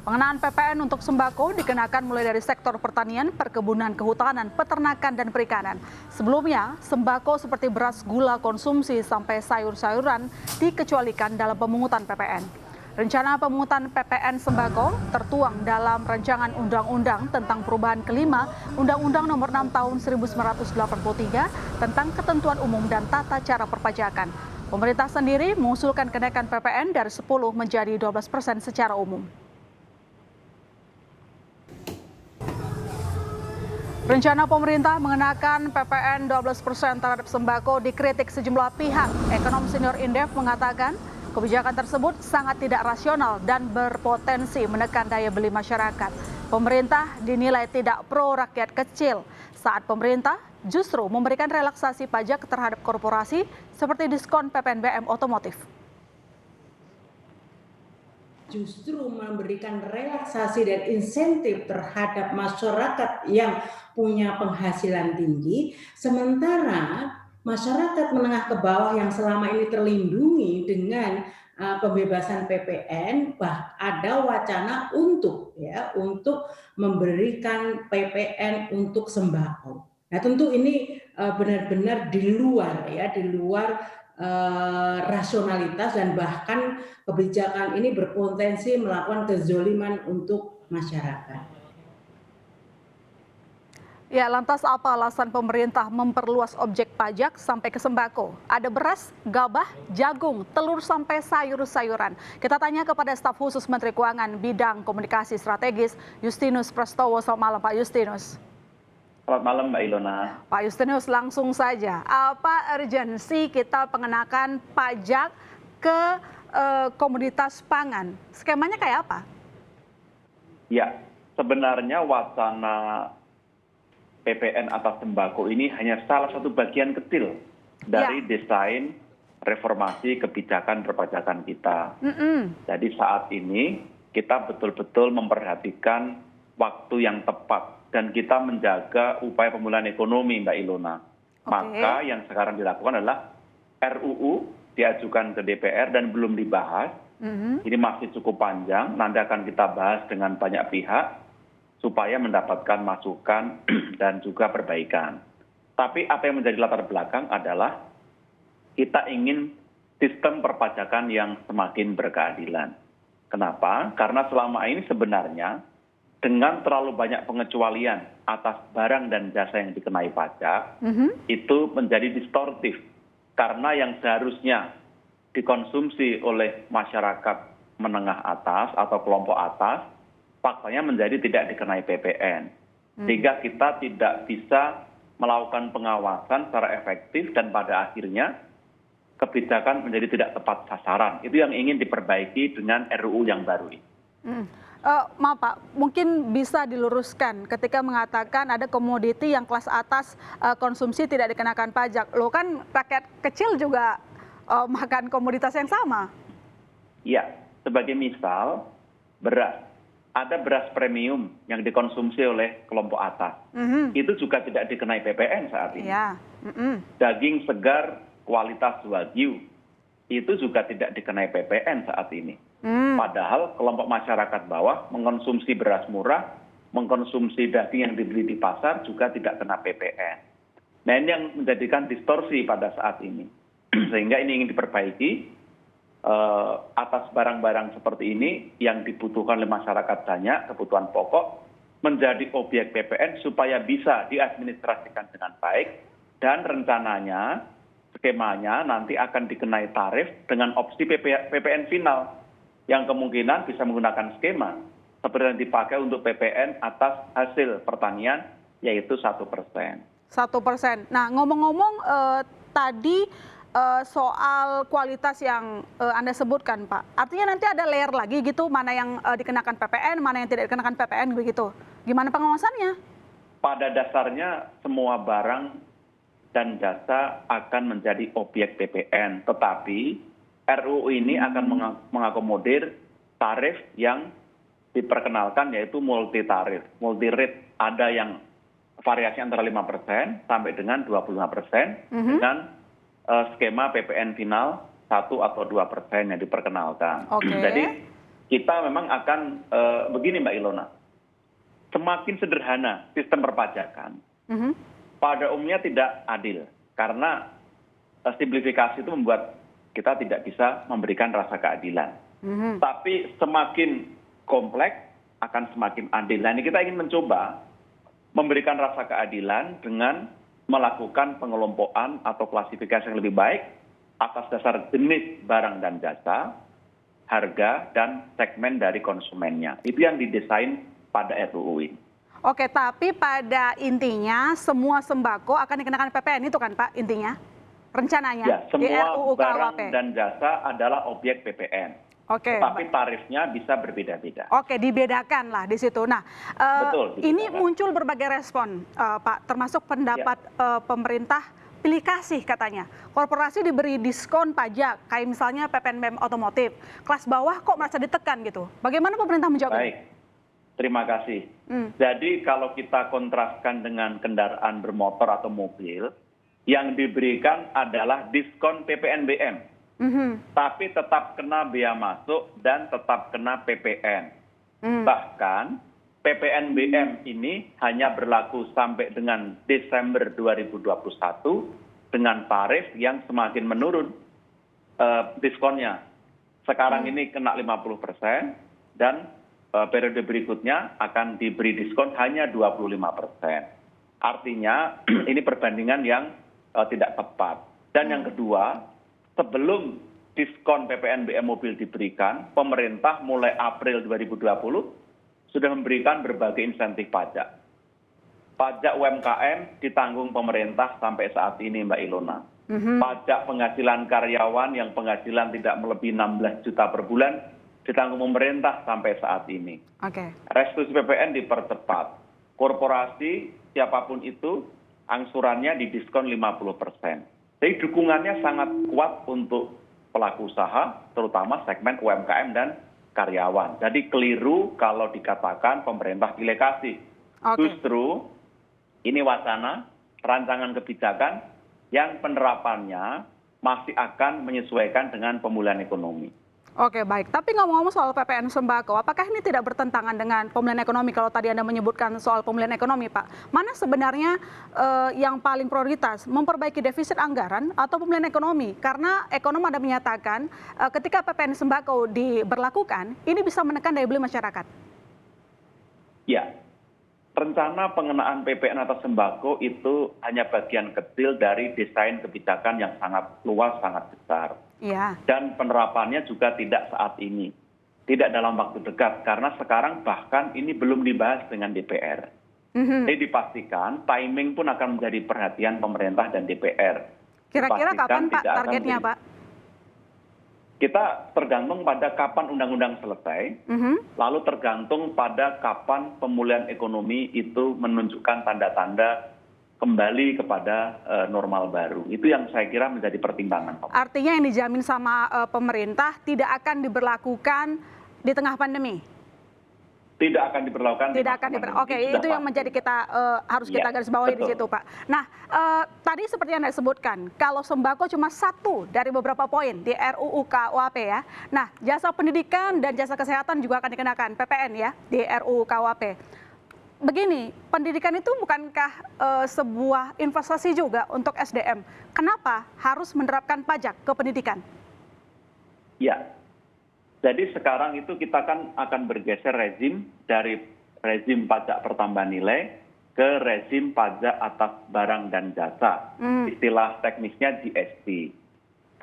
Pengenaan PPN untuk sembako dikenakan mulai dari sektor pertanian, perkebunan, kehutanan, peternakan, dan perikanan. Sebelumnya, sembako seperti beras, gula, konsumsi, sampai sayur-sayuran dikecualikan dalam pemungutan PPN. Rencana pemungutan PPN sembako tertuang dalam Rancangan Undang-Undang tentang Perubahan Kelima Undang-Undang Nomor 6 Tahun 1983 tentang Ketentuan Umum dan Tata Cara Perpajakan. Pemerintah sendiri mengusulkan kenaikan PPN dari 10 menjadi 12% secara umum. Rencana pemerintah mengenakan PPN 12% terhadap sembako dikritik sejumlah pihak. Ekonom senior Indef mengatakan kebijakan tersebut sangat tidak rasional dan berpotensi menekan daya beli masyarakat. Pemerintah dinilai tidak pro rakyat kecil saat pemerintah justru memberikan relaksasi pajak terhadap korporasi seperti diskon PPNBM otomotif. Justru memberikan relaksasi dan insentif terhadap masyarakat yang punya penghasilan tinggi, sementara masyarakat menengah ke bawah yang selama ini terlindungi dengan pembebasan PPN, ada wacana untuk memberikan PPN untuk sembako. Nah, tentu ini benar-benar di luar rasionalitas, dan bahkan kebijakan ini berpotensi melakukan kezoliman untuk masyarakat. Ya, lantas apa alasan pemerintah memperluas objek pajak sampai ke sembako? Ada beras, gabah, jagung, telur sampai sayur-sayuran. Kita tanya kepada staf khusus Menteri Keuangan bidang komunikasi strategis, Justinus Prastowo. Selamat malam, Pak Justinus. Selamat malam, Mbak Ilona. Pak Justinus, langsung saja, apa urgensi kita pengenakan pajak ke komoditas pangan? Skemanya kayak apa? Ya, sebenarnya wacana PPN atas sembako ini hanya salah satu bagian kecil dari desain reformasi kebijakan perpajakan kita. Jadi saat ini kita betul-betul memperhatikan waktu yang tepat dan kita menjaga upaya pemulihan ekonomi, Mbak Ilona. Maka yang sekarang dilakukan adalah RUU diajukan ke DPR dan belum dibahas. Ini masih cukup panjang, nanti akan kita bahas dengan banyak pihak supaya mendapatkan masukan dan juga perbaikan. Tapi apa yang menjadi latar belakang adalah kita ingin sistem perpajakan yang semakin berkeadilan. Kenapa? Karena selama ini sebenarnya dengan terlalu banyak pengecualian atas barang dan jasa yang dikenai pajak, itu menjadi distortif. Karena yang seharusnya dikonsumsi oleh masyarakat menengah atas atau kelompok atas, faktanya menjadi tidak dikenai PPN. Sehingga kita tidak bisa melakukan pengawasan secara efektif dan pada akhirnya kebijakan menjadi tidak tepat sasaran. Itu yang ingin diperbaiki dengan RUU yang baru ini. Maaf Pak, mungkin bisa diluruskan ketika mengatakan ada komoditi yang kelas atas konsumsi tidak dikenakan pajak. Loh kan rakyat kecil juga makan komoditas yang sama. Ya, sebagai misal beras. Ada beras premium yang dikonsumsi oleh kelompok atas. Itu juga tidak dikenai PPN saat ini. Ya. Daging segar kualitas Wagyu itu juga tidak dikenai PPN saat ini. Padahal kelompok masyarakat bawah mengkonsumsi beras murah, mengkonsumsi daging yang dibeli di pasar juga tidak kena PPN. Nah, ini yang menjadikan distorsi pada saat ini. Sehingga ini ingin diperbaiki atas barang-barang seperti ini yang dibutuhkan oleh masyarakat banyak, kebutuhan pokok, menjadi objek PPN supaya bisa diadministrasikan dengan baik dan rencananya, skemanya nanti akan dikenai tarif dengan opsi PPN final yang kemungkinan bisa menggunakan skema seperti yang dipakai untuk PPN atas hasil pertanian, yaitu 1%. 1%. Nah, ngomong-ngomong tadi soal kualitas yang Anda sebutkan, Pak. Artinya nanti ada layer lagi gitu, mana yang dikenakan PPN, mana yang tidak dikenakan PPN begitu. Gimana pengawasannya? Pada dasarnya semua barang dan jasa akan menjadi objek PPN, tetapi RUU ini akan mengakomodir tarif yang diperkenalkan, yaitu multi tarif, multi rate. Ada yang variasi antara 5% sampai dengan 25% dengan skema PPN final 1 atau 2% yang diperkenalkan. Jadi kita memang akan begini Mbak Ilona, semakin sederhana sistem perpajakan, pada umumnya tidak adil. Karena simplifikasi itu membuat kita tidak bisa memberikan rasa keadilan. Tapi semakin kompleks akan semakin adil. Nah ini kita ingin mencoba memberikan rasa keadilan dengan melakukan pengelompokan atau klasifikasi yang lebih baik atas dasar jenis barang dan jasa, harga, dan segmen dari konsumennya. Itu yang didesain pada RUU ini. Oke, tapi pada intinya semua sembako akan dikenakan PPN itu kan Pak intinya? Rencananya Ya, di semua RUU barang KUHP. dan jasa adalah objek PPN. Oke. Tetapi tarifnya bisa berbeda-beda. Oke, dibedakan lah di situ. Nah, Betul, ini dibedakan. muncul berbagai respon, Pak, termasuk pendapat pemerintah pilih kasih katanya. Korporasi diberi diskon pajak, kayak misalnya PPNBM otomotif. Kelas bawah kok merasa ditekan gitu. Bagaimana pemerintah menjawab ini? Baik, terima kasih. Jadi kalau kita kontraskan dengan kendaraan bermotor atau mobil, yang diberikan adalah diskon PPNBM. Tapi tetap kena bea masuk dan tetap kena PPN. Bahkan PPNBM ini hanya berlaku sampai dengan Desember 2021 dengan tarif yang semakin menurun diskonnya. Sekarang ini kena 50% dan periode berikutnya akan diberi diskon hanya 25%. Artinya ini perbandingan yang tidak tepat. Dan yang kedua, sebelum diskon PPNBM mobil diberikan, pemerintah mulai April 2020 sudah memberikan berbagai insentif pajak. Pajak UMKM ditanggung pemerintah sampai saat ini, Mbak Ilona. Pajak penghasilan karyawan yang penghasilan tidak melebihi 16 juta per bulan ditanggung pemerintah sampai saat ini. Restitusi PPN dipercepat. Korporasi siapapun itu angsurannya didiskon 50%. Jadi dukungannya sangat kuat untuk pelaku usaha, terutama segmen UMKM dan karyawan. Jadi keliru kalau dikatakan pemerintah pilih kasih. Justru ini wacana, rancangan kebijakan yang penerapannya masih akan menyesuaikan dengan pemulihan ekonomi. Oke, baik. Tapi ngomong-ngomong soal PPN sembako, apakah ini tidak bertentangan dengan pemulihan ekonomi? Kalau tadi Anda menyebutkan soal pemulihan ekonomi, Pak, mana sebenarnya yang paling prioritas, memperbaiki defisit anggaran atau pemulihan ekonomi? Karena ekonom Anda menyatakan ketika PPN sembako diberlakukan, ini bisa menekan daya beli masyarakat. Ya, rencana pengenaan PPN atas sembako itu hanya bagian kecil dari desain kebijakan yang sangat luas, sangat besar. Dan penerapannya juga tidak saat ini, tidak dalam waktu dekat, karena sekarang bahkan ini belum dibahas dengan DPR. Jadi dipastikan timing pun akan menjadi perhatian pemerintah dan DPR. Kira-kira kapan Pak targetnya Pak? Kita tergantung pada kapan undang-undang selesai, lalu tergantung pada kapan pemulihan ekonomi itu menunjukkan tanda-tanda kembali kepada normal baru. Itu yang saya kira menjadi pertimbangan. Artinya yang dijamin sama pemerintah tidak akan diberlakukan di tengah pandemi? Tidak akan diberlakukan. Tidak akan diberlakukan. Oke, itu yang menjadi kita harus kita garis bawahi di situ, Pak. Nah, tadi seperti yang Anda sebutkan, kalau sembako cuma satu dari beberapa poin di RUU KUHP ya. Nah, jasa pendidikan dan jasa kesehatan juga akan dikenakan PPN ya di RUU KUHP. Begini, pendidikan itu bukankah sebuah investasi juga untuk SDM? Kenapa harus menerapkan pajak ke pendidikan? Ya, jadi sekarang itu kita kan akan bergeser rezim dari rezim pajak pertambahan nilai ke rezim pajak atas barang dan jasa. Istilah teknisnya GST.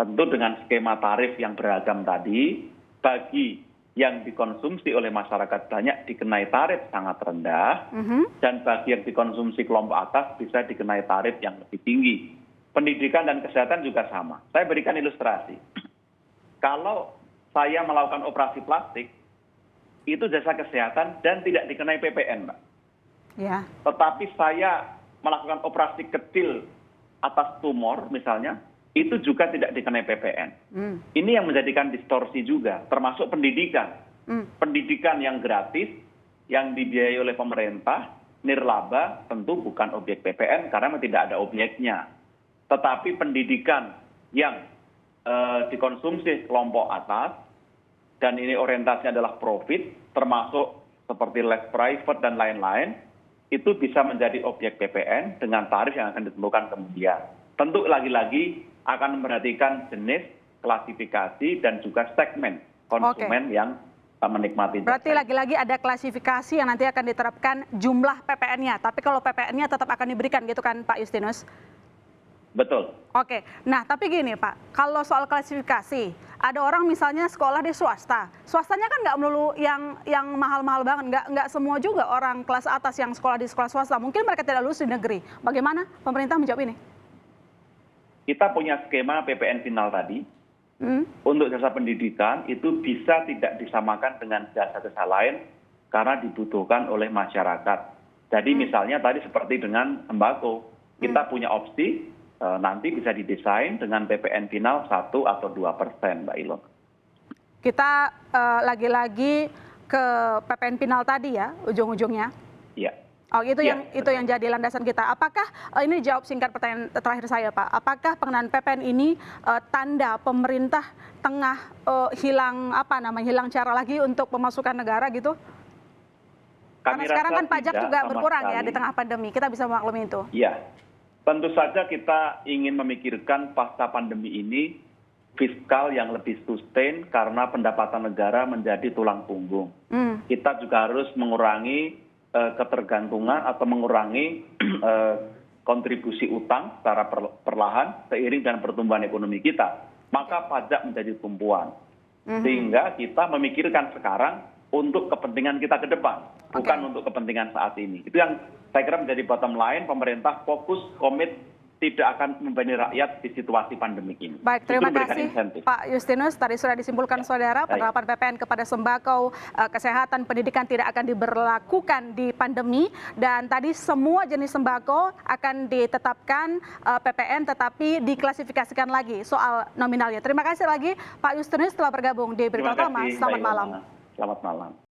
Tentu dengan skema tarif yang beragam tadi, bagi yang dikonsumsi oleh masyarakat banyak dikenai tarif sangat rendah, dan bagi yang dikonsumsi kelompok atas bisa dikenai tarif yang lebih tinggi. Pendidikan dan kesehatan juga sama. Saya berikan ilustrasi. Kalau saya melakukan operasi plastik, itu jasa kesehatan dan tidak dikenai PPN, Mbak. Ya. Tetapi saya melakukan operasi kecil atas tumor misalnya, itu juga tidak dikenai PPN. Ini yang menjadikan distorsi juga, termasuk pendidikan. Pendidikan yang gratis, yang dibiayai oleh pemerintah, nirlaba, tentu bukan objek PPN karena tidak ada objeknya. Tetapi pendidikan yang dikonsumsi kelompok atas, dan ini orientasinya adalah profit, termasuk seperti les private dan lain-lain, itu bisa menjadi objek PPN dengan tarif yang akan ditentukan kemudian. Tentu lagi-lagi akan memperhatikan jenis, klasifikasi, dan juga segmen konsumen yang menikmati. Berarti lagi-lagi ada klasifikasi yang nanti akan diterapkan jumlah PPN-nya, tapi kalau PPN-nya tetap akan diberikan gitu kan Pak Justinus? Betul. Oke, nah tapi gini Pak, kalau soal klasifikasi, ada orang misalnya sekolah di swasta, swastanya kan nggak melulu yang mahal-mahal banget, nggak semua juga orang kelas atas yang sekolah di sekolah swasta, mungkin mereka tidak lulus di negeri. Bagaimana pemerintah menjawab ini? Kita punya skema PPN final tadi, untuk jasa pendidikan itu bisa tidak disamakan dengan jasa-jasa lain karena dibutuhkan oleh masyarakat. Jadi misalnya tadi seperti dengan sembako, kita punya opsi, nanti bisa didesain dengan PPN final 1 atau 2%, Mbak Ilon. Kita lagi-lagi ke PPN final tadi ya, ujung-ujungnya. Iya. Oh, itu Ya, yang jadi landasan kita. Apakah ini jawab singkat pertanyaan terakhir saya, Pak? Apakah pengenaan PPN ini tanda pemerintah tengah hilang cara lagi untuk pemasukan negara gitu? Karena sekarang kan pajak juga berkurang ya di tengah pandemi. Kita bisa memaklumi itu. Iya. Tentu saja kita ingin memikirkan pasca pandemi ini fiskal yang lebih sustain karena pendapatan negara menjadi tulang punggung. Kita juga harus mengurangi ketergantungan atau mengurangi kontribusi utang secara perlahan seiring dengan pertumbuhan ekonomi kita. Maka pajak menjadi tumpuan. Sehingga kita memikirkan sekarang untuk kepentingan kita ke depan, bukan untuk kepentingan saat ini. Itu yang saya kira menjadi bottom line, pemerintah fokus, komit, tidak akan membebani rakyat di situasi pandemi ini. Baik, terima kasih Pak Justinus. Tadi sudah disimpulkan saudara, penerapan PPN kepada sembako, kesehatan, pendidikan tidak akan diberlakukan di pandemi. Dan tadi semua jenis sembako akan ditetapkan PPN tetapi diklasifikasikan lagi soal nominalnya. Terima kasih lagi Pak Justinus telah bergabung di Berita Utama. Selamat malam. Selamat malam.